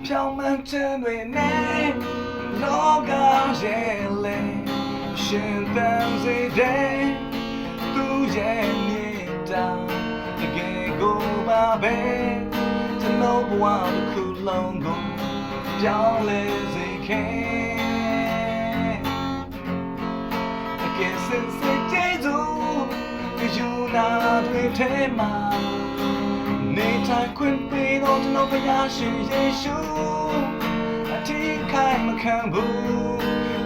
ဖြောင်းမှန်းခြင်းတွေနဲ့လောကရဲ့လေရှင်သန်စေတဲ့သူရဲ့မြေတာတကယ်ကိုပါပဲကျွန်တော်ဘဝတစ်ခုလုံးကိုပြောင်းလဲစေခဲ့တကယ်စစ်စစ်ကျေးဇူးယူနာတွေထဲမှာနေထိုင်ခွင့်ပေးတော့ကျွန်တော်ဘုရားရှင်ယေရှုအထီးခိုင်မခံဘူး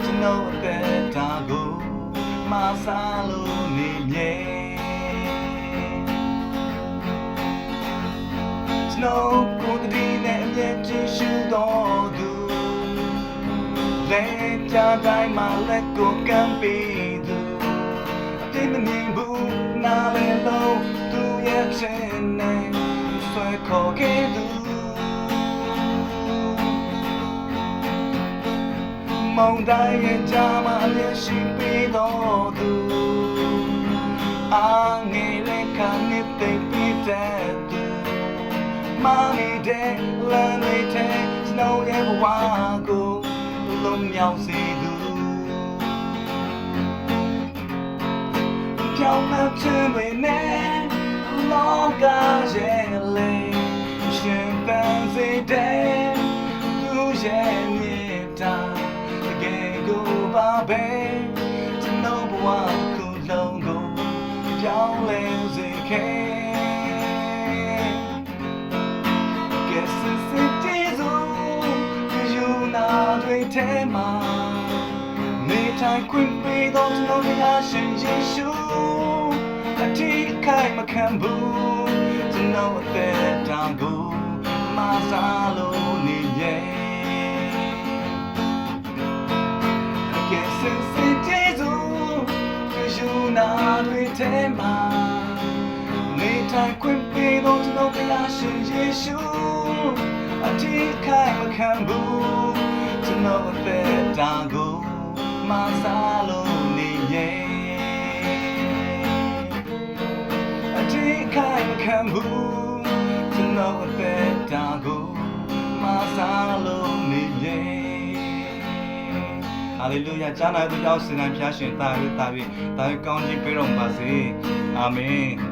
ကျွန်တော်အသက်တာကိုမဆာလို့နေမြဲကျွန်တော်ကိုယ်တည်းနဲ့အမြဲတမ်းရှိတော်သူလက်ကြတိုင်းမှာလက်ကိုကမ်းပေးသူအပြစ်မမြင်ဘူးနားလည်းလုံးသူရဲ့ခြင်းနဲ့ဆွဲခေါ်ခဲ့သူမောင်တိုင်းရဲ့ကြားမှာအမြဲရှိပေးတော်သူအားငယ်တဲ့ခါနှစ်သိပ်ပေးတဲ့သူမာနေတဲ့လမ်းတွေထဲကျွန်တော်ရဲ့ဘဝကိုလုံးမြောက်စေသူဖြောင်းမှန်းခြင်းတွေနဲ့လောကရဲ့လေရှင်သန်စေတဲ့သူရဲ့မြေတာတကယ်ကိုပါပဲကျွန်တော်ဘဝခုလုံးကိုပြောင်းလဲစေခဲ့ကဲစစ်စစ်ကျေးဇူးယူနာတွေထဲမှာနေထိုင်ခွင့်ပေးတော့ကျွန်တော်ဘုရားရှင်ယေရှုအထီးခိုင်မခံဘူးကျွန်တော်အသက်တာကိုမဆာလို့နေရဲ့ကဲစစ်စစ်ကျေးဇူးယူနာတွေထဲမှာနေထိုင်ခွင့်ပေးတော့ကျွန်တော်ဘုရားရှင်ယေရှုအထီးခိုင်မခံဘူးကျွန်တော်အသက်တာကိုမဆာလို့နေရဲ့အထီးခိုင်မခံဘူးကျွန်တော်အသက်တာကိုမဆာလို့နေရဲ့ဟာလေလုယာကြားနာသူကြောင့်စင်နိုင်ဖျားရှင်တာ၍ကောင်းချီးပေးတော်မူပါစေအာမင်